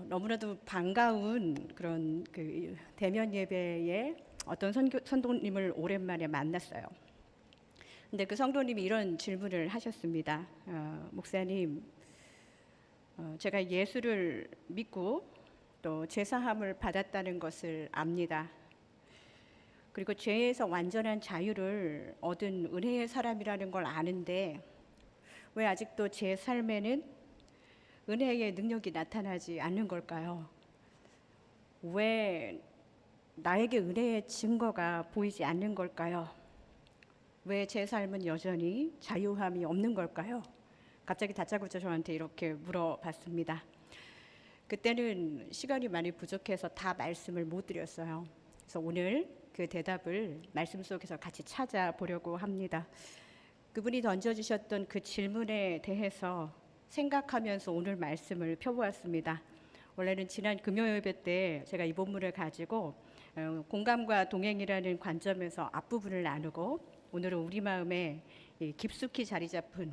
너무나도 반가운 그런 그 대면 예배에 어떤 성도님을 오랜만에 만났어요. 근데 그 성도님이 이런 질문을 하셨습니다. 목사님, 제가 예수를 믿고 또 제사함을 받았다는 것을 압니다. 그리고 죄에서 완전한 자유를 얻은 은혜의 사람이라는 걸 아는데 왜 아직도 제 삶에는 은혜의 능력이 나타나지 않는 걸까요? 왜 나에게 은혜의 증거가 보이지 않는 걸까요? 왜 제 삶은 여전히 자유함이 없는 걸까요? 갑자기 다짜고짜 저한테 이렇게 물어봤습니다. 그때는 시간이 많이 부족해서 다 말씀을 못 드렸어요. 그래서 오늘 그 대답을 말씀 속에서 같이 찾아보려고 합니다. 그분이 던져주셨던 그 질문에 대해서 생각하면서 오늘 말씀을 펴보았습니다. 원래는 지난 금요 예배 때 제가 이 본문을 가지고 공감과 동행이라는 관점에서 앞부분을 나누고, 오늘은 우리 마음에 깊숙이 자리 잡은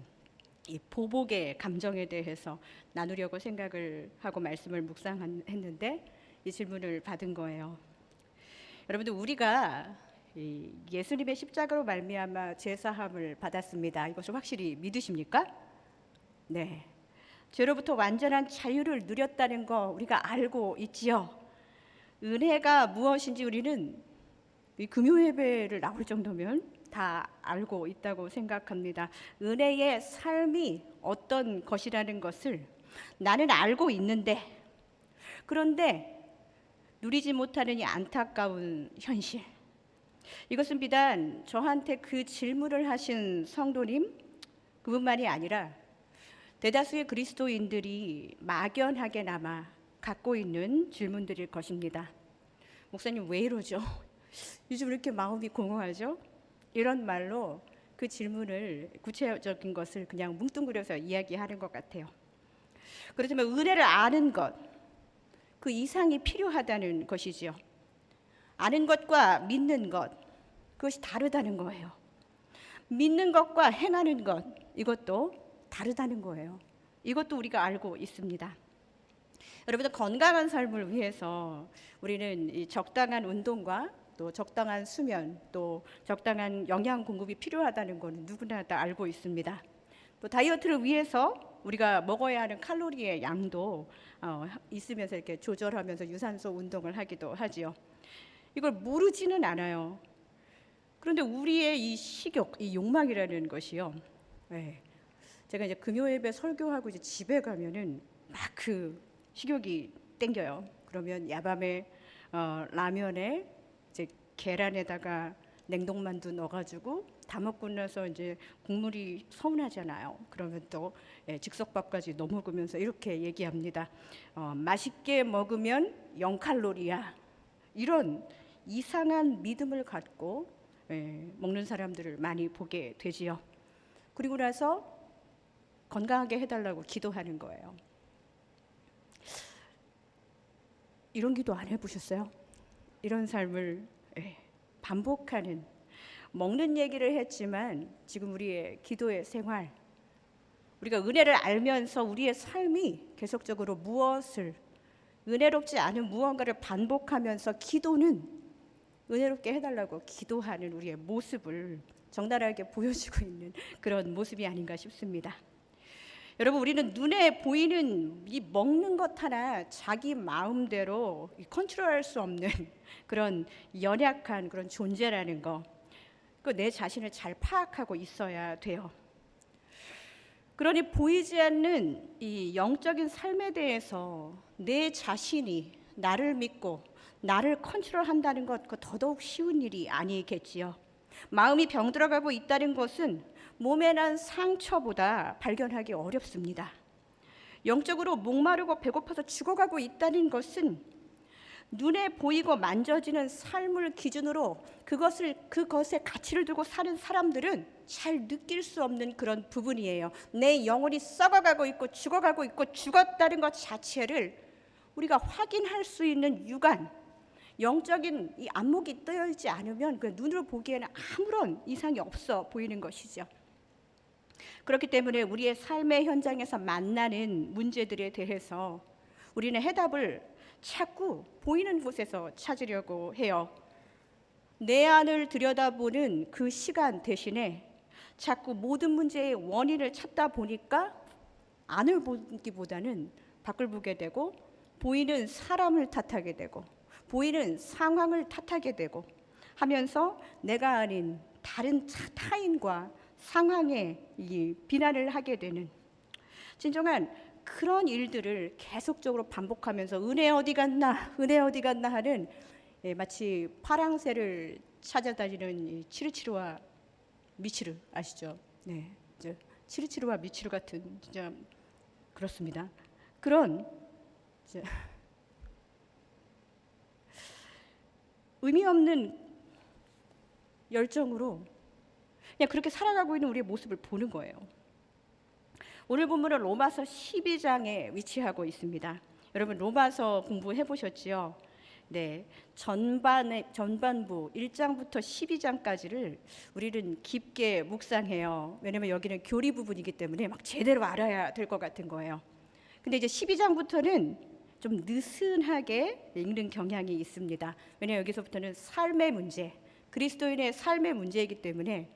이 보복의 감정에 대해서 나누려고 생각을 하고 말씀을 묵상했는데 이 질문을 받은 거예요. 여러분들, 우리가 예수님의 십자가로 말미암아 제사함을 받았습니다. 이것을 확실히 믿으십니까? 네. 죄로부터 완전한 자유를 누렸다는 거 우리가 알고 있지요. 은혜가 무엇인지 우리는 이 금요 예배를 나올 정도면 다 알고 있다고 생각합니다. 은혜의 삶이 어떤 것이라는 것을 나는 알고 있는데, 그런데 누리지 못하는 이 안타까운 현실, 이것은 비단 저한테 그 질문을 하신 성도님 그분만이 아니라 대다수의 그리스도인들이 막연하게나마 갖고 있는 질문들일 것입니다. 목사님, 왜 이러죠? 요즘 이렇게 마음이 공허하죠? 이런 말로 그 질문을, 구체적인 것을 그냥 뭉뚱그려서 이야기하는 것 같아요. 그렇지만 은혜를 아는 것, 그 이상이 필요하다는 것이지요. 아는 것과 믿는 것, 그것이 다르다는 거예요. 믿는 것과 행하는 것, 이것도 다르다는 거예요. 이것도 우리가 알고 있습니다. 여러분들, 건강한 삶을 위해서 우리는 이 적당한 운동과 또 적당한 수면, 또 적당한 영양 공급이 필요하다는 것은 누구나 다 알고 있습니다. 또 다이어트를 위해서 우리가 먹어야 하는 칼로리의 양도 있으면서 이렇게 조절하면서 유산소 운동을 하기도 하지요. 이걸 모르지는 않아요. 그런데 우리의 이 식욕, 이 욕망이라는 것이요. 네. 제가 이제 금요 예배 설교하고 이제 집에 가면은 막 그 식욕이 땡겨요. 그러면 야밤에 라면에 이제 계란에다가 냉동만두 넣어가지고 다 먹고 나서 이제 국물이 서운하잖아요. 그러면 또 즉석밥까지 넣어 먹으면서 이렇게 얘기합니다. 맛있게 먹으면 0칼로리야. 이런 이상한 믿음을 갖고 먹는 사람들을 많이 보게 되지요. 그리고 나서 건강하게 해달라고 기도하는 거예요. 이런 기도 안 해보셨어요? 이런 삶을 반복하는, 먹는 얘기를 했지만 지금 우리의 기도의 생활, 우리가 은혜를 알면서 우리의 삶이 계속적으로 무엇을, 은혜롭지 않은 무언가를 반복하면서 기도는 은혜롭게 해달라고 기도하는 우리의 모습을 적나라하게 보여주고 있는 그런 모습이 아닌가 싶습니다. 여러분, 우리는 눈에 보이는 이 먹는 것 하나 자기 마음대로 컨트롤할 수 없는 그런 연약한 그런 존재라는 거, 그 내 자신을 잘 파악하고 있어야 돼요. 그러니 보이지 않는 이 영적인 삶에 대해서 내 자신이 나를 믿고 나를 컨트롤한다는 것, 그 더더욱 쉬운 일이 아니겠지요. 마음이 병들어가고 있다는 것은 몸에 난 상처보다 발견하기 어렵습니다. 영적으로 목마르고 배고파서 죽어가고 있다는 것은 눈에 보이고 만져지는 삶을 기준으로 그것에 가치를 두고 사는 사람들은 잘 느낄 수 없는 그런 부분이에요. 내 영혼이 썩어가고 있고 죽어가고 있고 죽었다는 것 자체를 우리가 확인할 수 있는 육안, 영적인 이 안목이 뜨여 있지 않으면 그 눈으로 보기에는 아무런 이상이 없어 보이는 것이죠. 그렇기 때문에 우리의 삶의 현장에서 만나는 문제들에 대해서 우리는 해답을 자꾸 보이는 곳에서 찾으려고 해요. 내 안을 들여다보는 그 시간 대신에 자꾸 모든 문제의 원인을 찾다 보니까 안을 보기보다는 밖을 보게 되고, 보이는 사람을 탓하게 되고, 보이는 상황을 탓하게 되고 하면서 내가 아닌 다른 타인과 상황에 이 비난을 하게 되는 진정한 그런 일들을 계속적으로 반복하면서 은혜 어디 갔나, 은혜 어디 갔나 하는, 마치 파랑새를 찾아다니는 이 치루치루와 미치루 아시죠? 네, 치루치루와 미치루 같은 진짜 그렇습니다. 그런 의미 없는 열정으로 그냥 그렇게 살아가고 있는 우리의 모습을 보는 거예요. 오늘 본문은 로마서 12장에 위치하고 있습니다. 여러분 로마서 공부해 보셨지요? 네, 전반부 1장부터 12장까지를 우리는 깊게 묵상해요. 왜냐면 여기는 교리 부분이기 때문에 막 제대로 알아야 될 것 같은 거예요. 근데 이제 12장부터는 좀 느슨하게 읽는 경향이 있습니다. 왜냐면 여기서부터는 삶의 문제, 그리스도인의 삶의 문제이기 때문에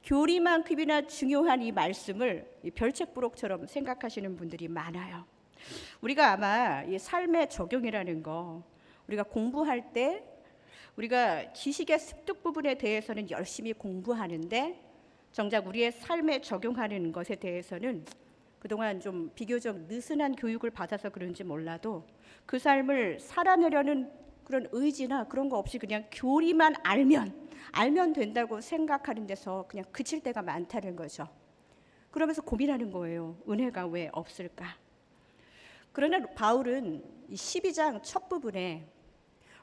교리만큼이나 중요한 이 말씀을 별책부록처럼 생각하시는 분들이 많아요. 우리가 아마 이 삶의 적용이라는 거, 우리가 공부할 때 우리가 지식의 습득 부분에 대해서는 열심히 공부하는데 정작 우리의 삶에 적용하는 것에 대해서는 그동안 좀 비교적 느슨한 교육을 받아서 그런지 몰라도 그 삶을 살아내려는 그런 의지나 그런 거 없이 그냥 교리만 알면 된다고 생각하는 데서 그냥 그칠 때가 많다는 거죠. 그러면서 고민하는 거예요. 은혜가 왜 없을까? 그러나 바울은 이 12장 첫 부분에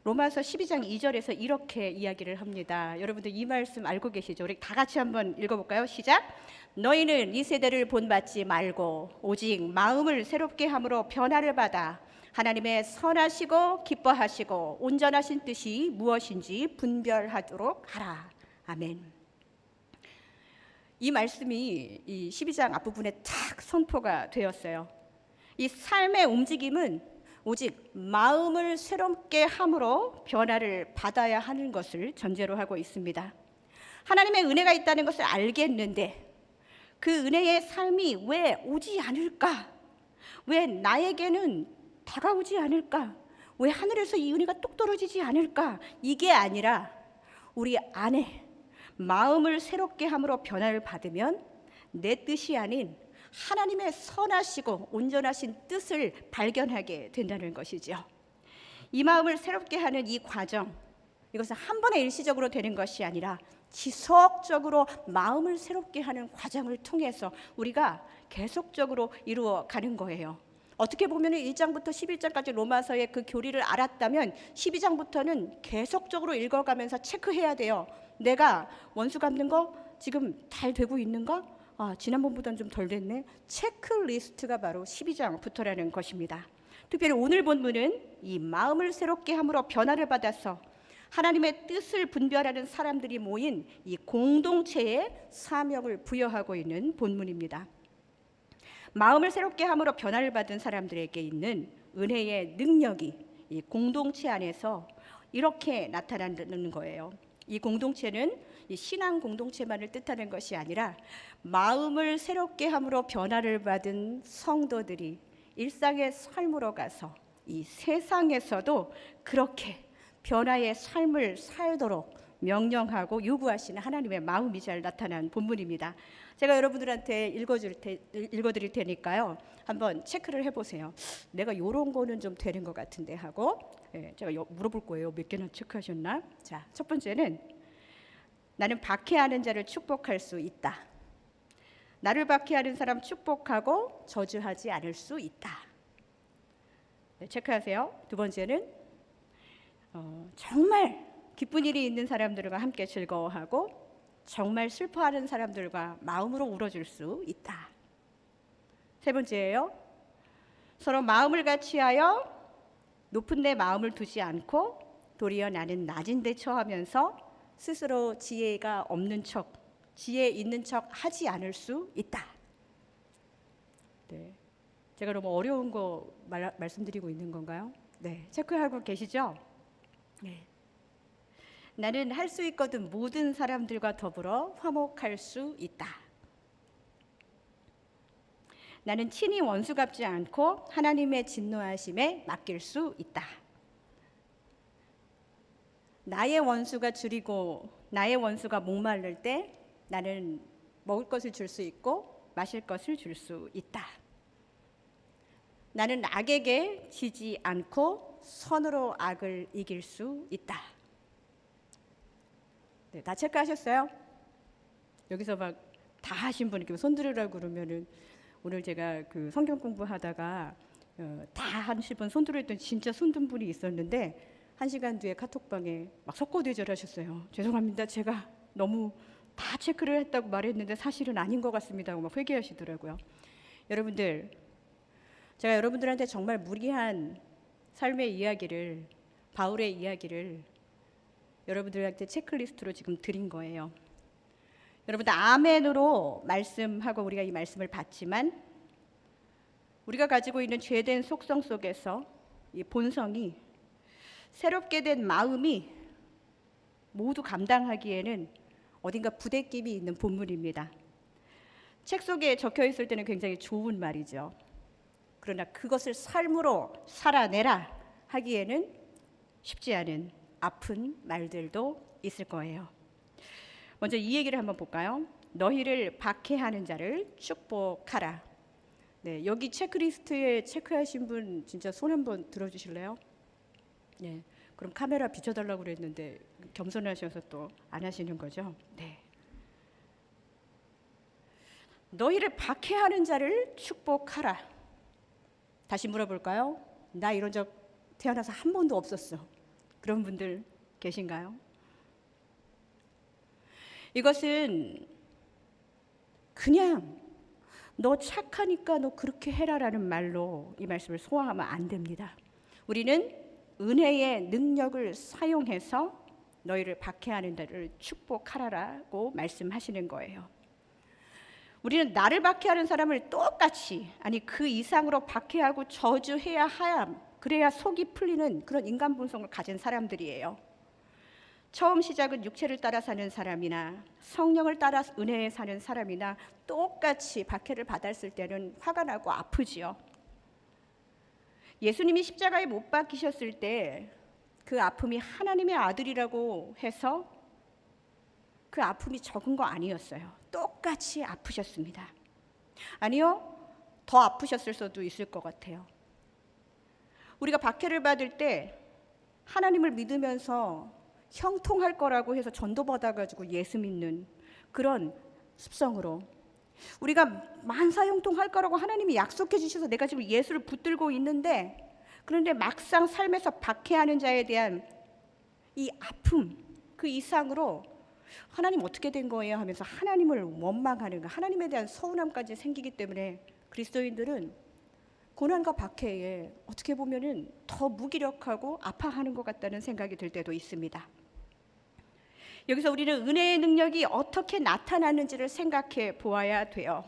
로마서 12장 2절에서 이렇게 이야기를 합니다. 여러분들 이 말씀 알고 계시죠? 우리 다 같이 한번 읽어볼까요? 시작! 너희는 이 세대를 본받지 말고 오직 마음을 새롭게 함으로 변화를 받아 하나님의 선하시고 기뻐하시고 온전하신 뜻이 무엇인지 분별하도록 하라. 아멘. 이 말씀이 이 12장 앞부분에 탁 선포가 되었어요. 이 삶의 움직임은 오직 마음을 새롭게 함으로 변화를 받아야 하는 것을 전제로 하고 있습니다. 하나님의 은혜가 있다는 것을 알겠는데 그 은혜의 삶이 왜 오지 않을까? 왜 나에게는 다가오지 않을까? 왜 하늘에서 이 은혜가 뚝 떨어지지 않을까? 이게 아니라 우리 안에 마음을 새롭게 함으로 변화를 받으면 내 뜻이 아닌 하나님의 선하시고 온전하신 뜻을 발견하게 된다는 것이죠. 이 마음을 새롭게 하는 이 과정, 이것은 한 번에 일시적으로 되는 것이 아니라 지속적으로 마음을 새롭게 하는 과정을 통해서 우리가 계속적으로 이루어 가는 거예요. 어떻게 보면 1장부터 11장까지 로마서의 그 교리를 알았다면 12장부터는 계속적으로 읽어가면서 체크해야 돼요. 내가 원수 갚는 거 지금 잘 되고 있는가? 지난번보다는 좀 덜 됐네. 체크리스트가 바로 12장부터라는 것입니다. 특별히 오늘 본문은 이 마음을 새롭게 함으로 변화를 받아서 하나님의 뜻을 분별하는 사람들이 모인 이 공동체에 사명을 부여하고 있는 본문입니다. 마음을 새롭게 함으로 변화를 받은 사람들에게 있는 은혜의 능력이 이 공동체 안에서 이렇게 나타나는 거예요. 이 공동체는 이 신앙 공동체만을 뜻하는 것이 아니라 마음을 새롭게 함으로 변화를 받은 성도들이 일상의 삶으로 가서 이 세상에서도 그렇게 변화의 삶을 살도록 명령하고 요구하시는 하나님의 마음이 잘 나타난 본문입니다. 제가 여러분들한테 읽어드릴 테니까요. 한번 체크를 해보세요. 내가 이런 거는 좀 되는 것 같은데 하고 제가 물어볼 거예요. 몇 개나 체크하셨나? 자, 첫 번째는 나는 박해하는 자를 축복할 수 있다. 나를 박해하는 사람 축복하고 저주하지 않을 수 있다. 네, 체크하세요. 두 번째는 정말 기쁜 일이 있는 사람들과 함께 즐거워하고 정말 슬퍼하는 사람들과 마음으로 울어줄 수 있다. 세 번째예요. 서로 마음을 같이하여 높은 데 마음을 두지 않고 도리어 나는 낮은 데 처하면서 스스로 지혜가 없는 척, 지혜 있는 척 하지 않을 수 있다. 네. 제가 너무 어려운 거 말씀드리고 있는 건가요? 네, 체크하고 계시죠? 네. 나는 할 수 있거든 모든 사람들과 더불어 화목할 수 있다. 나는 친히 원수 갚지 않고 하나님의 진노하심에 맡길 수 있다. 나의 원수가 줄이고 나의 원수가 목마를 때 나는 먹을 것을 줄 수 있고 마실 것을 줄 수 있다. 나는 악에게 지지 않고 선으로 악을 이길 수 있다. 네, 다 체크하셨어요? 여기서 막 다 하신 분이 손 들으라고 그러면은 오늘 제가 그 성경 공부하다가 다 하신 분 손 들었더니 진짜 손 든 분이 있었는데 1시간 뒤에 카톡방에 막 석고대절하셨어요. 죄송합니다. 제가 너무 다 체크를 했다고 말했는데 사실은 아닌 것 같습니다 하고 막 회개하시더라고요. 여러분들, 제가 여러분들한테 정말 무리한 삶의 이야기를, 바울의 이야기를 여러분들한테 체크리스트로 지금 드린 거예요. 여러분들 아멘으로 말씀하고 우리가 이 말씀을 받지만 우리가 가지고 있는 죄된 속성 속에서 이 본성이 새롭게 된 마음이 모두 감당하기에는 어딘가 부대낌이 있는 본문입니다. 책 속에 적혀 있을 때는 굉장히 좋은 말이죠. 그러나 그것을 삶으로 살아내라 하기에는 쉽지 않은 아픈 말들도 있을 거예요. 먼저 이 얘기를 한번 볼까요? 너희를 박해하는 자를 축복하라. 네, 여기 체크리스트에 체크하신 분 진짜 손 한번 들어주실래요? 네, 그럼 카메라 비춰달라고 그랬는데 겸손하셔서 또 안 하시는 거죠? 네. 너희를 박해하는 자를 축복하라. 다시 물어볼까요? 나 이런 적 태어나서 한 번도 없었어. 그런 분들 계신가요? 이것은 그냥 너 착하니까 너 그렇게 해라라는 말로 이 말씀을 소화하면 안 됩니다. 우리는 은혜의 능력을 사용해서 너희를 박해하는 자를 축복하라라고 말씀하시는 거예요. 우리는 나를 박해하는 사람을 똑같이, 아니 그 이상으로 박해하고 저주해야 함, 그래야 속이 풀리는 그런 인간 본성을 가진 사람들이에요. 처음 시작은 육체를 따라 사는 사람이나 성령을 따라 은혜에 사는 사람이나 똑같이 박해를 받았을 때는 화가 나고 아프지요. 예수님이 십자가에 못 박히셨을 때 그 아픔이 하나님의 아들이라고 해서 그 아픔이 적은 거 아니었어요. 똑같이 아프셨습니다. 아니요, 더 아프셨을 수도 있을 것 같아요. 우리가 박해를 받을 때 하나님을 믿으면서 형통할 거라고 해서 전도받아가지고 예수 믿는 그런 습성으로, 우리가 만사형통할 거라고 하나님이 약속해 주셔서 내가 지금 예수를 붙들고 있는데, 그런데 막상 삶에서 박해하는 자에 대한 이 아픔, 그 이상으로 하나님 어떻게 된 거예요 하면서 하나님을 원망하는 거, 하나님에 대한 서운함까지 생기기 때문에 그리스도인들은 고난과 박해에 어떻게 보면은 더 무기력하고 아파하는 것 같다는 생각이 들 때도 있습니다. 여기서 우리는 은혜의 능력이 어떻게 나타나는지를 생각해 보아야 돼요.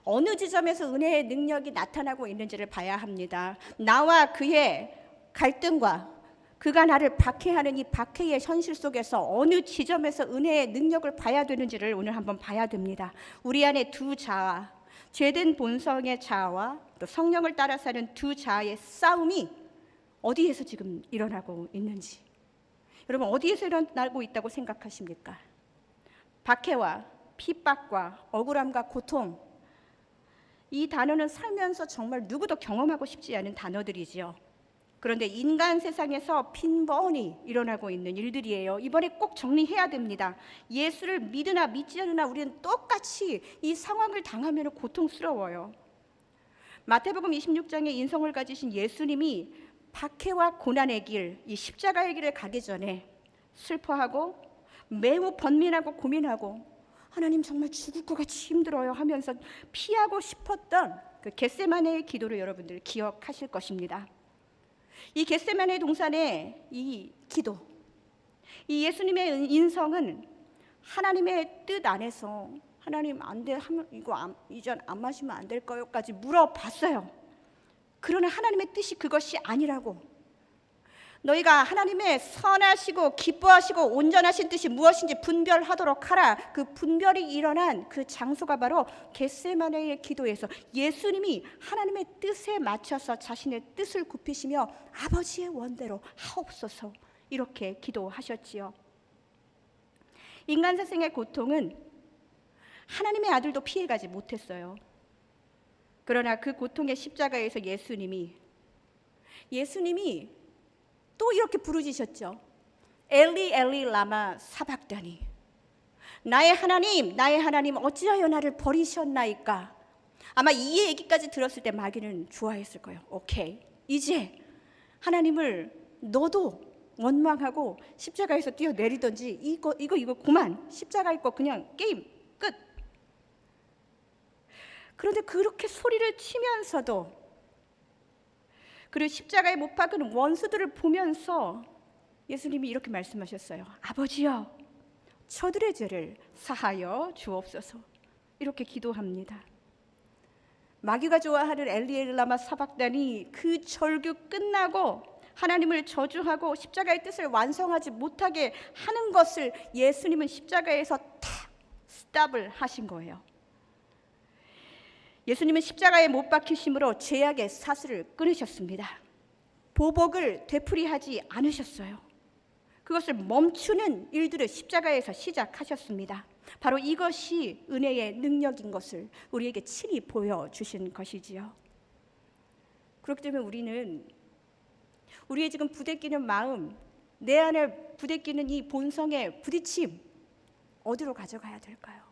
어느 지점에서 은혜의 능력이 나타나고 있는지를 봐야 합니다. 나와 그의 갈등과 그가 나를 박해하는 이 박해의 현실 속에서 어느 지점에서 은혜의 능력을 봐야 되는지를 오늘 한번 봐야 됩니다. 우리 안에 두 자아, 죄된 본성의 자아와 또 성령을 따라 사는 두 자아의 싸움이 어디에서 지금 일어나고 있는지, 여러분 어디에서 일어나고 있다고 생각하십니까? 박해와 핍박과 억울함과 고통, 이 단어는 살면서 정말 누구도 경험하고 싶지 않은 단어들이지요. 그런데 인간 세상에서 빈번히 일어나고 있는 일들이에요. 이번에 꼭 정리해야 됩니다. 예수를 믿으나 믿지 않으나 우리는 똑같이 이 상황을 당하면 고통스러워요. 마태복음 26장에 인성을 가지신 예수님이 박해와 고난의 길, 이 십자가의 길을 가기 전에 슬퍼하고 매우 번민하고 고민하고 하나님 정말 죽을 것 같이 힘들어요 하면서 피하고 싶었던 그 겟세마네의 기도를 여러분들 기억하실 것입니다. 이 겟세마네 동산의 이 기도, 이 예수님의 인성은 하나님의 뜻 안에서 하나님 안 돼, 이거 이전 안 마시면 안 될까요?까지 물어봤어요. 그러나 하나님의 뜻이 그것이 아니라고, 너희가 하나님의 선하시고 기뻐하시고 온전하신 뜻이 무엇인지 분별하도록 하라. 그 분별이 일어난 그 장소가 바로 겟세마네의 기도에서 예수님이 하나님의 뜻에 맞춰서 자신의 뜻을 굽히시며 아버지의 원대로 하옵소서 이렇게 기도하셨지요. 인간 세상의 고통은 하나님의 아들도 피해가지 못했어요. 그러나 그 고통의 십자가에서 예수님이 또 이렇게 부르짖으셨죠. 엘리 엘리 라마 사박다니, 나의 하나님 어찌하여 나를 버리셨나이까. 아마 이 얘기까지 들었을 때 마귀는 좋아했을 거예요. 오케이, 이제 하나님을 너도 원망하고 십자가에서 뛰어내리던지 이거 그만, 십자가 있고 그냥 게임 끝. 그런데 그렇게 소리를 치면서도, 그리고 십자가에 못 박은 원수들을 보면서 예수님이 이렇게 말씀하셨어요. 아버지여, 저들의 죄를 사하여 주옵소서. 이렇게 기도합니다. 마귀가 좋아하는 엘리엘라마 사박단이 그 절규 끝나고 하나님을 저주하고 십자가의 뜻을 완성하지 못하게 하는 것을 예수님은 십자가에서 탁 스탑을 하신 거예요. 예수님은 십자가에 못 박히심으로 죄악의 사슬을 끊으셨습니다. 보복을 되풀이하지 않으셨어요. 그것을 멈추는 일들을 십자가에서 시작하셨습니다. 바로 이것이 은혜의 능력인 것을 우리에게 친히 보여주신 것이지요. 그렇기 때문에 우리는 우리의 지금 부대끼는 마음, 내 안에 부대끼는 이 본성의 부딪힘, 어디로 가져가야 될까요?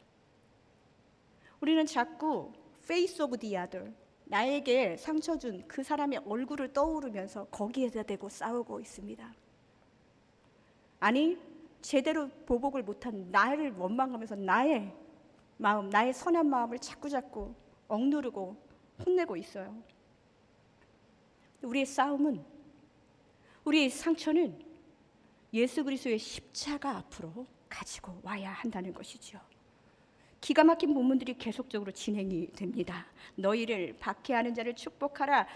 우리는 자꾸 face of the other, 나에게 상처 준 그 사람의 얼굴을 떠오르면서 거기에다 대고 싸우고 있습니다. 아니, 제대로 보복을 못한 나를 원망하면서 나의 마음, 나의 선한 마음을 자꾸 억누르고 혼내고 있어요. 우리의 싸움은, 우리의 상처는 예수 그리스도의 십자가 앞으로 가지고 와야 한다는 것이죠. 기가 막힌 본문들이 계속적으로 진행이 됩니다. 너희를 박해하는 자를 축복하라.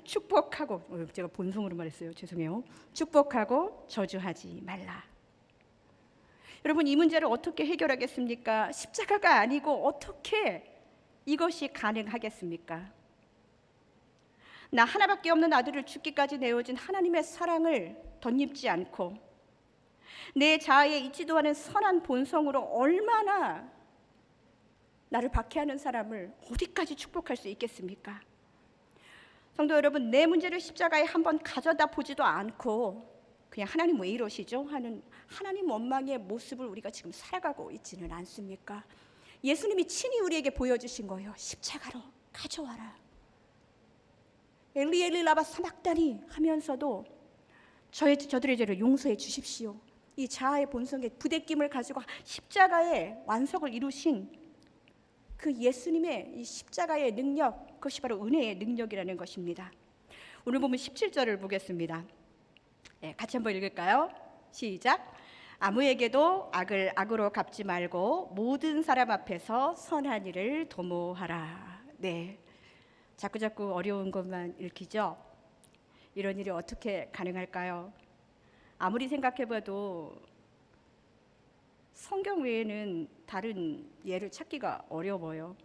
축복하고, 제가 본성으로 말했어요. 죄송해요. 축복하고 저주하지 말라. 여러분, 이 문제를 어떻게 해결하겠습니까? 십자가가 아니고 어떻게 이것이 가능하겠습니까? 나 하나밖에 없는 아들을 죽기까지 내어준 하나님의 사랑을 덧입지 않고 내 자아에 있지도 않은 선한 본성으로 얼마나 나를 박해하는 사람을 어디까지 축복할 수 있겠습니까? 성도 여러분, 내 문제를 십자가에 한번 가져다 보지도 않고 그냥 하나님 왜 이러시죠? 하는 하나님 원망의 모습을 우리가 지금 살아가고 있지는 않습니까? 예수님이 친히 우리에게 보여주신 거예요. 십자가로 가져와라. 엘리 엘리 라마 사박다니 하면서도 저들의 죄를 용서해 주십시오. 이 자아의 본성의 부대낌을 가지고 십자가의 완성을 이루신 그 예수님의 이 십자가의 능력, 그것이 바로 은혜의 능력이라는 것입니다. 오늘 보면 17절을 보겠습니다. 같이 한번 읽을까요? 시작. 아무에게도 악을 악으로 갚지 말고 모든 사람 앞에서 선한 일을 도모하라. 네, 자꾸 어려운 것만 읽히죠. 이런 일이 어떻게 가능할까요? 아무리 생각해봐도 성경 외에는 다른 예를 찾기가 어려워요.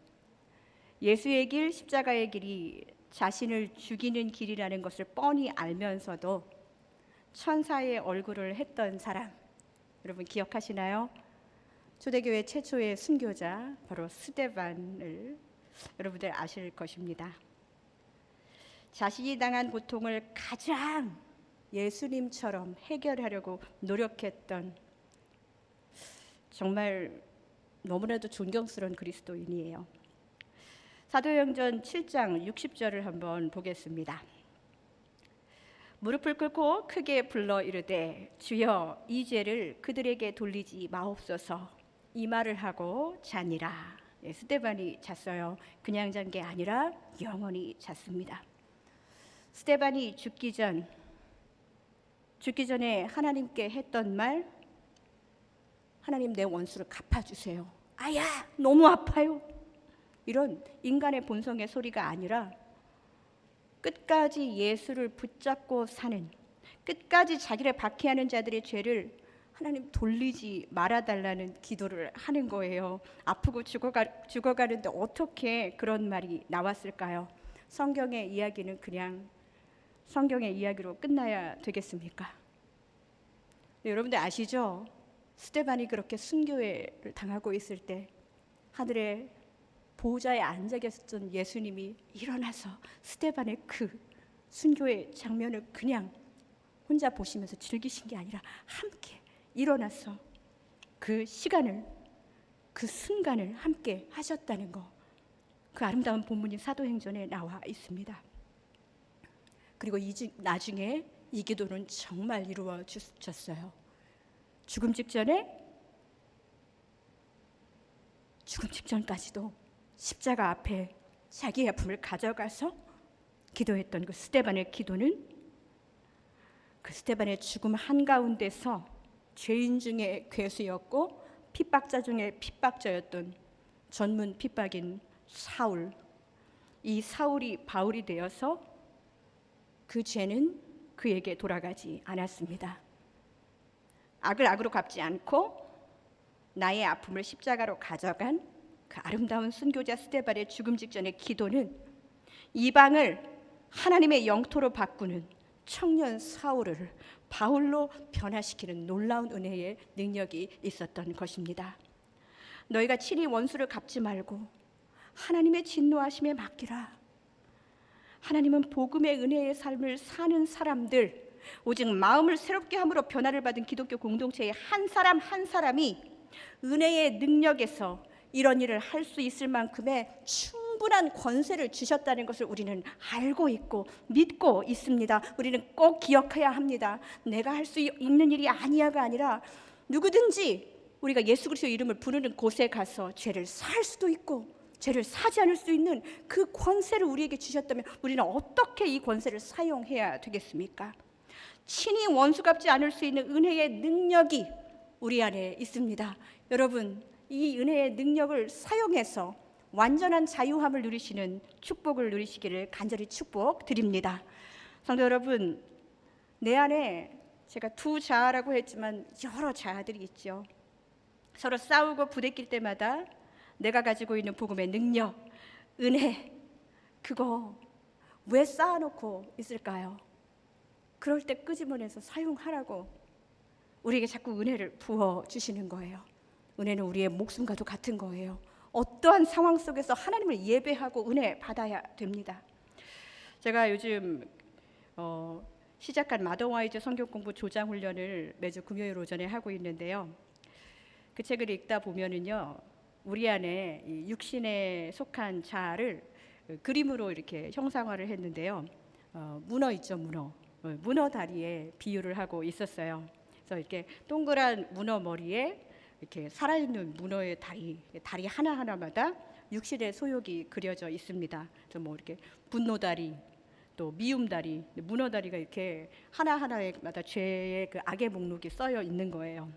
예수의 길, 십자가의 길이 자신을 죽이는 길이라는 것을 뻔히 알면서도 천사의 얼굴을 했던 사람, 여러분 기억하시나요? 초대교회 최초의 순교자 바로 스데반을 여러분들 아실 것입니다. 자신이 당한 고통을 가장 예수님처럼 해결하려고 노력했던 정말 너무나도 존경스러운 그리스도인이에요. 사도행전 7장 60절을 한번 보겠습니다. 무릎을 꿇고 크게 불러 이르되 주여 이 죄를 그들에게 돌리지 마옵소서. 이 말을 하고 자니라. 스데반이 잤어요. 그냥 잔 게 아니라 영원히 잤습니다. 스데반이 죽기 전에 하나님께 했던 말, 하나님 내 원수를 갚아주세요. 아야, 너무 아파요. 이런 인간의 본성의 소리가 아니라 끝까지 예수를 붙잡고 사는, 끝까지 자기를 박해하는 자들의 죄를 하나님 돌리지 말아달라는 기도를 하는 거예요. 아프고 죽어가는데 어떻게 그런 말이 나왔을까요? 성경의 이야기는 그냥 성경의 이야기로 끝나야 되겠습니까? 네, 여러분들 아시죠? 스데반이 그렇게 순교를 당하고 있을 때 하늘의 보호자에 앉아 계셨던 예수님이 일어나서 스데반의 그 순교의 장면을 그냥 혼자 보시면서 즐기신 게 아니라 함께 일어나서 그 시간을, 그 순간을 함께 하셨다는 거, 그 아름다운 본문이 사도행전에 나와 있습니다. 그리고 나중에 이 기도는 정말 이루어졌어요. 죽음 직전까지도 십자가 앞에 자기의 아픔을 가져가서 기도했던 그 스데반의 기도는 그 스데반의 죽음 한가운데서 죄인 중에 괴수였고 핍박자 중에 핍박자였던 전문 핍박인 사울, 이 사울이 바울이 되어서 그 죄는 그에게 돌아가지 않았습니다. 악을 악으로 갚지 않고 나의 아픔을 십자가로 가져간 그 아름다운 순교자 스데반의 죽음 직전의 기도는 이방을 하나님의 영토로 바꾸는 청년 사울을 바울로 변화시키는 놀라운 은혜의 능력이 있었던 것입니다. 너희가 친히 원수를 갚지 말고 하나님의 진노하심에 맡기라. 하나님은 복음의 은혜의 삶을 사는 사람들, 오직 마음을 새롭게 함으로 변화를 받은 기독교 공동체의 한 사람 한 사람이 은혜의 능력에서 이런 일을 할 수 있을 만큼의 충분한 권세를 주셨다는 것을 우리는 알고 있고 믿고 있습니다. 우리는 꼭 기억해야 합니다. 내가 할 수 있는 일이 아니야가 아니라 누구든지 우리가 예수 그리스도의 이름을 부르는 곳에 가서 죄를 살 수도 있고 죄를 사지 않을 수 있는 그 권세를 우리에게 주셨다면 우리는 어떻게 이 권세를 사용해야 되겠습니까? 친히 원수 갚지 않을 수 있는 은혜의 능력이 우리 안에 있습니다. 여러분, 이 은혜의 능력을 사용해서 완전한 자유함을 누리시는 축복을 누리시기를 간절히 축복드립니다. 성도 여러분, 내 안에 제가 두 자아라고 했지만 여러 자아들이 있죠. 서로 싸우고 부대낄 때마다 내가 가지고 있는 복음의 능력, 은혜, 그거 왜 쌓아놓고 있을까요? 그럴 때 끄집어내서 사용하라고 우리에게 자꾸 은혜를 부어주시는 거예요. 은혜는 우리의 목숨과도 같은 거예요. 어떠한 상황 속에서 하나님을 예배하고 은혜 받아야 됩니다. 제가 요즘 시작한 마더와이즈 성경공부 조장훈련을 매주 금요일 오전에 하고 있는데요. 그 책을 읽다 보면은요, 우리 안에 육신에 속한 자아를 그림으로 이렇게 형상화를 했는데요. 문어 있죠, 문어. 문어 다리에 비유를 하고 있었어요. 그래서 이렇게 동그란 문어 머리에 이렇게 살아있는 문어의 다리 하나하나마다 육신의 소욕이 그려져 있습니다. 그래서 뭐 이렇게 분노다리, 또 미움다리, 문어다리가 이렇게 하나하나마다 죄의 그 악의 목록이 써여 있는 거예요.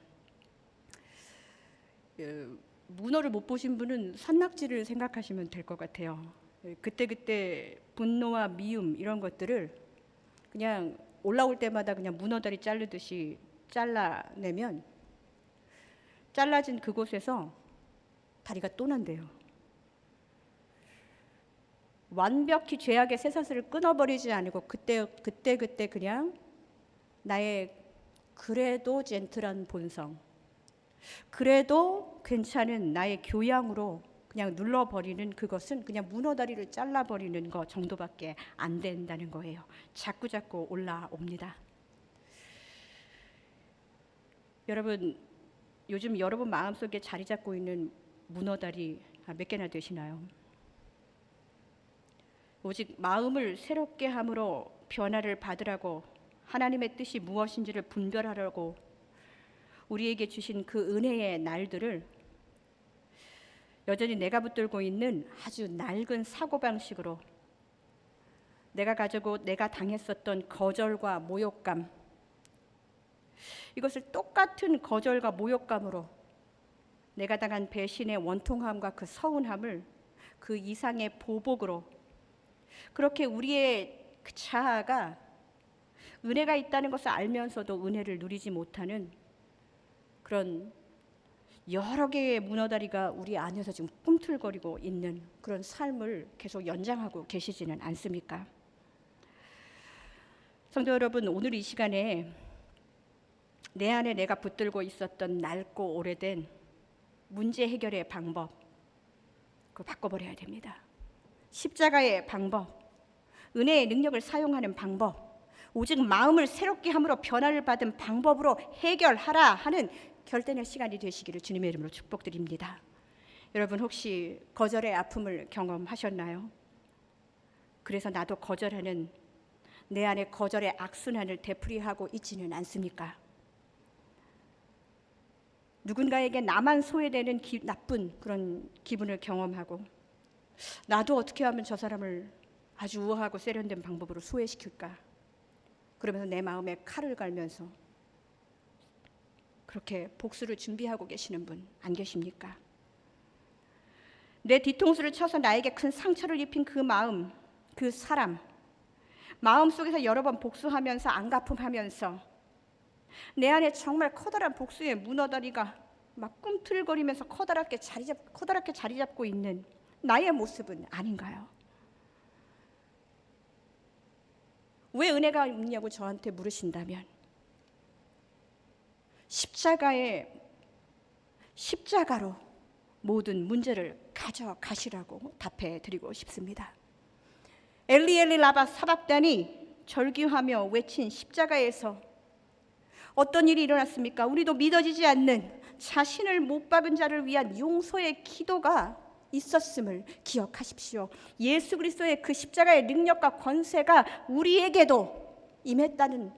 문어를 못 보신 분은 산낙지를 생각하시면 될 것 같아요. 그때 분노와 미움 이런 것들을 그냥 올라올 때마다 그냥 문어다리 자르듯이 잘라내면 잘라진 그곳에서 다리가 또 난대요. 완벽히 죄악의 쇠사슬을 끊어버리지 않고 그때 그냥 나의 그래도 젠틀한 본성, 그래도 괜찮은 나의 교양으로 그냥 눌러버리는 그것은 그냥 문어다리를 잘라버리는 것 정도밖에 안 된다는 거예요. 자꾸 올라옵니다. 여러분, 요즘 여러분 마음속에 자리 잡고 있는 문어다리 몇 개나 되시나요? 오직 마음을 새롭게 함으로 변화를 받으라고 하나님의 뜻이 무엇인지를 분별하라고 우리에게 주신 그 은혜의 날들을 여전히 내가 붙들고 있는 아주 낡은 사고방식으로 내가 가지고 내가 당했었던 거절과 모욕감, 이것을 똑같은 거절과 모욕감으로 내가 당한 배신의 원통함과 그 서운함을 그 이상의 보복으로, 그렇게 우리의 그 자아가 은혜가 있다는 것을 알면서도 은혜를 누리지 못하는 그런 여러 개의 문어다리가 우리 안에서 지금 꿈틀거리고 있는 그런 삶을 계속 연장하고 계시지는 않습니까? 성도 여러분, 오늘 이 시간에 내 안에 내가 붙들고 있었던 낡고 오래된 문제 해결의 방법, 그거 바꿔버려야 됩니다. 십자가의 방법, 은혜의 능력을 사용하는 방법, 오직 마음을 새롭게 함으로 변화를 받은 방법으로 해결하라 하는 결단의 시간이 되시기를 주님의 이름으로 축복드립니다. 여러분, 혹시 거절의 아픔을 경험하셨나요? 그래서 나도 거절하는, 내 안에 거절의 악순환을 되풀이하고 있지는 않습니까? 누군가에게 나만 소외되는 나쁜 그런 기분을 경험하고, 나도 어떻게 하면 저 사람을 아주 우아하고 세련된 방법으로 소외시킬까? 그러면서 내 마음에 칼을 갈면서 그렇게 복수를 준비하고 계시는 분 안 계십니까? 내 뒤통수를 쳐서 나에게 큰 상처를 입힌 그 마음, 그 사람, 마음속에서 여러 번 복수하면서 안갚음하면서 내 안에 정말 커다란 복수의 문어다리가 막 꿈틀거리면서 커다랗게 자리 잡고 있는 나의 모습은 아닌가요? 왜 은혜가 없냐고 저한테 물으신다면, 십자가로 모든 문제를 가져가시라고 답해 드리고 싶습니다. 엘리 엘리 라바 사박다니 절규하며 외친 십자가에서 어떤 일이 일어났습니까? 우리도 믿어지지 않는 자신을 못 박은 자를 위한 용서의 기도가 있었음을 기억하십시오. 예수 그리스도의 그 십자가의 능력과 권세가 우리에게도 임했다는,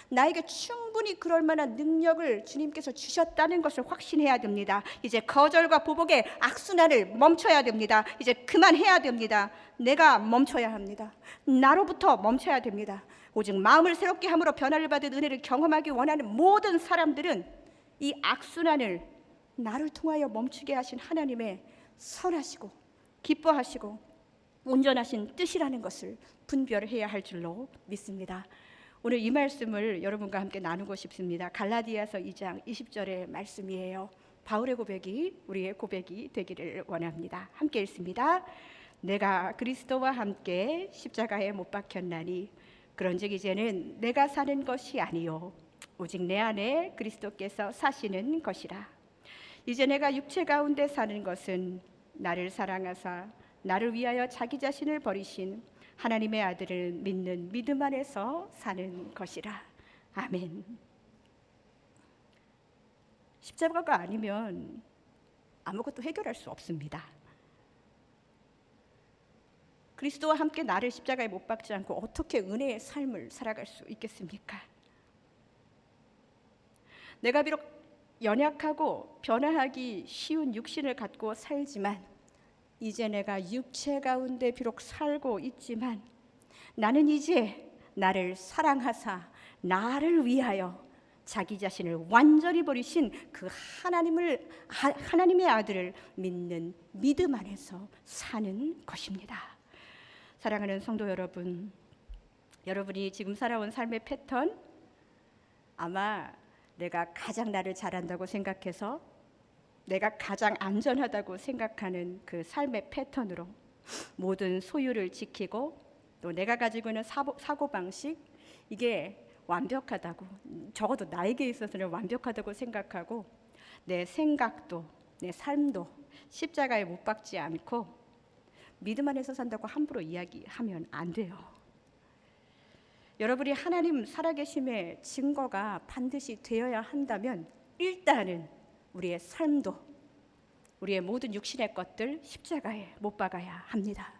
나에게 충분히 그럴 만한 능력을 주님께서 주셨다는 것을 확신해야 됩니다. 이제 거절과 보복의 악순환을 멈춰야 됩니다. 이제 그만해야 됩니다. 내가 멈춰야 합니다. 나로부터 멈춰야 됩니다. 오직 마음을 새롭게 함으로 변화를 받은 은혜를 경험하기 원하는 모든 사람들은 이 악순환을 나를 통하여 멈추게 하신 하나님의 선하시고 기뻐하시고 온전하신 뜻이라는 것을 분별해야 할 줄로 믿습니다. 오늘 이 말씀을 여러분과 함께 나누고 싶습니다. 갈라디아서 2장 20절의 말씀이에요. 바울의 고백이 우리의 고백이 되기를 원합니다. 함께 읽습니다. 내가 그리스도와 함께 십자가에 못 박혔나니 그런즉 이제는 내가 사는 것이 아니요 오직 내 안에 그리스도께서 사시는 것이라. 이제 내가 육체 가운데 사는 것은 나를 사랑하사 나를 위하여 자기 자신을 버리신 하나님의 아들을 믿는 믿음 안에서 사는 것이라. 아멘. 십자가가 아니면 아무것도 해결할 수 없습니다. 그리스도와 함께 나를 십자가에 못 박지 않고 어떻게 은혜의 삶을 살아갈 수 있겠습니까? 내가 비록 연약하고 변화하기 쉬운 육신을 갖고 살지만, 이제 내가 육체 가운데 비록 살고 있지만 나는 이제 나를 사랑하사 나를 위하여 자기 자신을 완전히 버리신 그 하나님의 아들을 믿는 믿음 안에서 사는 것입니다. 사랑하는 성도 여러분, 여러분이 지금 살아온 삶의 패턴, 아마 내가 가장 나를 잘한다고 생각해서 내가 가장 안전하다고 생각하는 그 삶의 패턴으로 모든 소유를 지키고 또 내가 가지고 있는 사고방식, 이게 완벽하다고, 적어도 나에게 있어서는 완벽하다고 생각하고 내 생각도 내 삶도 십자가에 못 박지 않고 믿음 안에서 산다고 함부로 이야기하면 안 돼요. 여러분이 하나님 살아계심의 증거가 반드시 되어야 한다면 일단은 우리의 삶도 우리의 모든 육신의 것들 십자가에 못 박아야 합니다.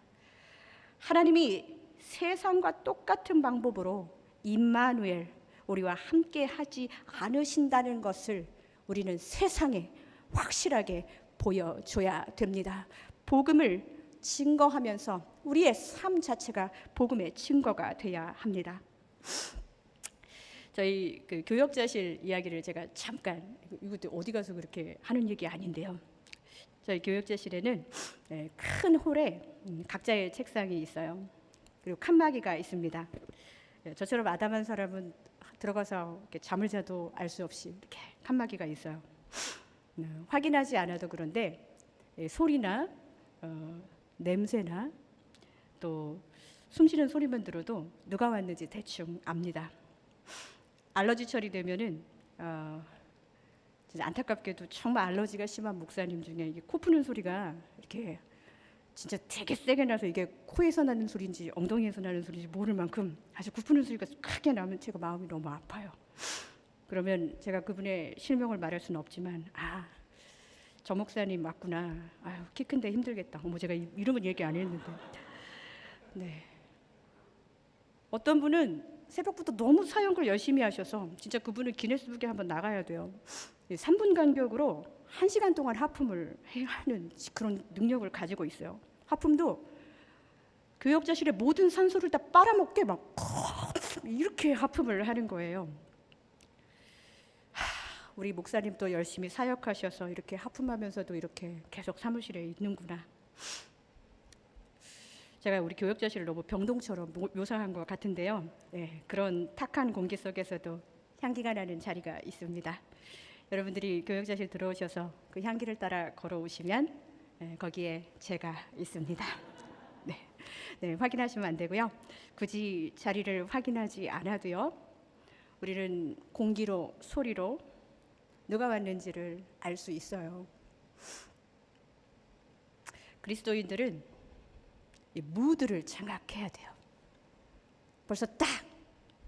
하나님이 세상과 똑같은 방법으로 임마누엘, 우리와 함께 하지 않으신다는 것을 우리는 세상에 확실하게 보여줘야 됩니다. 복음을 증거하면서 우리의 삶 자체가 복음의 증거가 되어야 합니다. 저희 그 교역자실 이야기를 제가 잠깐, 이것도 어디 가서 그렇게 하는 얘기 아닌데요. 저희 교역자실에는 큰 홀에 각자의 책상이 있어요. 그리고 칸막이가 있습니다. 저처럼 아담한 사람은 들어가서 이렇게 잠을 자도 알 수 없이 이렇게 칸막이가 있어요. 확인하지 않아도 그런데 소리나 냄새나 또 숨쉬는 소리만 들어도 누가 왔는지 대충 압니다. 알러지철이 되면은 진짜 안타깝게도 정말 알러지가 심한 목사님 중에 이게 코 푸는 소리가 이렇게 진짜 되게 세게 나서 이게 코에서 나는 소리인지 엉덩이에서 나는 소리인지 모를 만큼 아주 굽푸는 소리가 크게 나면 제가 마음이 너무 아파요. 그러면 제가 그분의 실명을 말할 수는 없지만 저 목사님 맞구나. 아유, 키 큰데 힘들겠다. 어머, 제가 이름은 얘기 안 했는데. 네. 어떤 분은 새벽부터 너무 사역을 열심히 하셔서 진짜 그분은 기네스북에 한번 나가야 돼요. 3분 간격으로 1시간 동안 하품을 해야 하는 그런 능력을 가지고 있어요. 하품도 교역자실의 모든 산소를 다 빨아먹게 막 이렇게 하품을 하는 거예요. 우리 목사님도 열심히 사역하셔서 이렇게 하품하면서도 이렇게 계속 사무실에 있는구나. 제가 우리 교역자실을 너무 병동처럼 묘사한 것 같은데요. 네, 그런 탁한 공기 속에서도 향기가 나는 자리가 있습니다. 여러분들이 교역자실 들어오셔서 그 향기를 따라 걸어오시면 거기에 제가 있습니다. 네, 확인하시면 안 되고요. 굳이 자리를 확인하지 않아도요. 우리는 공기로, 소리로 누가 왔는지를 알 수 있어요. 그리스도인들은 이 무드를 장악해야 돼요. 벌써 딱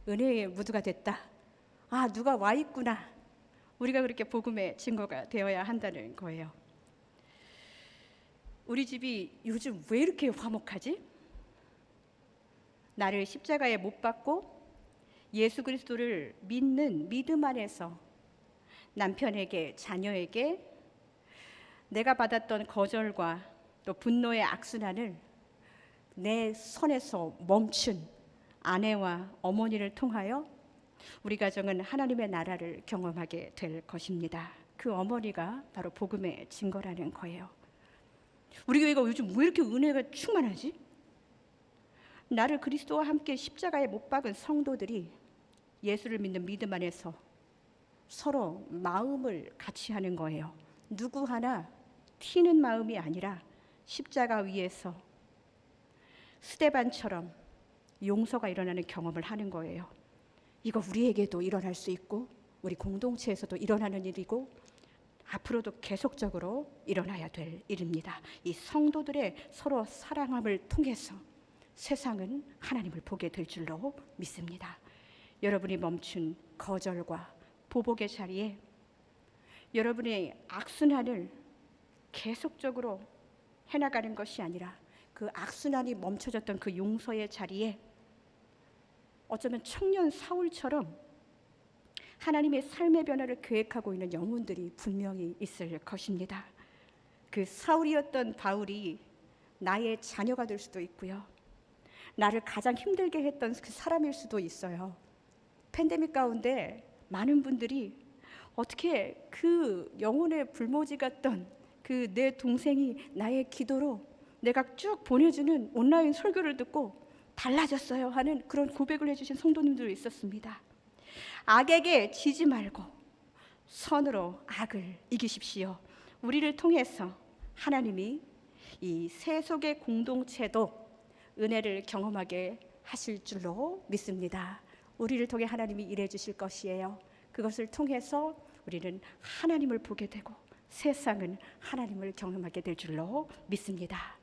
은혜의 무드가 됐다. 누가 와 있구나. 우리가 그렇게 복음의 증거가 되어야 한다는 거예요. 우리 집이 요즘 왜 이렇게 화목하지? 나를 십자가에 못 박고 예수 그리스도를 믿는 믿음 안에서 남편에게, 자녀에게 내가 받았던 거절과 또 분노의 악순환을 내 선에서 멈춘 아내와 어머니를 통하여 우리 가정은 하나님의 나라를 경험하게 될 것입니다. 그 어머니가 바로 복음의 증거라는 거예요. 우리 교회가 요즘 왜 이렇게 은혜가 충만하지? 나를 그리스도와 함께 십자가에 못 박은 성도들이 예수를 믿는 믿음 안에서 서로 마음을 같이 하는 거예요. 누구 하나 튀는 마음이 아니라 십자가 위에서 스데반처럼 용서가 일어나는 경험을 하는 거예요. 이거 우리에게도 일어날 수 있고 우리 공동체에서도 일어나는 일이고 앞으로도 계속적으로 일어나야 될 일입니다. 이 성도들의 서로 사랑함을 통해서 세상은 하나님을 보게 될 줄로 믿습니다. 여러분이 멈춘 거절과 보복의 자리에 여러분의 악순환을 계속적으로 해나가는 것이 아니라 그 악순환이 멈춰졌던 그 용서의 자리에 어쩌면 청년 사울처럼 하나님의 삶의 변화를 계획하고 있는 영혼들이 분명히 있을 것입니다. 그 사울이었던 바울이 나의 자녀가 될 수도 있고요. 나를 가장 힘들게 했던 그 사람일 수도 있어요. 팬데믹 가운데 많은 분들이 어떻게 그 영혼의 불모지 같던 그 내 동생이 나의 기도로 내가 쭉 보내주는 온라인 설교를 듣고 달라졌어요 하는 그런 고백을 해주신 성도님들이 있었습니다. 악에게 지지 말고 선으로 악을 이기십시오. 우리를 통해서 하나님이 이 세속의 공동체도 은혜를 경험하게 하실 줄로 믿습니다. 우리를 통해 하나님이 일해 주실 것이에요. 그것을 통해서 우리는 하나님을 보게 되고 세상은 하나님을 경험하게 될 줄로 믿습니다.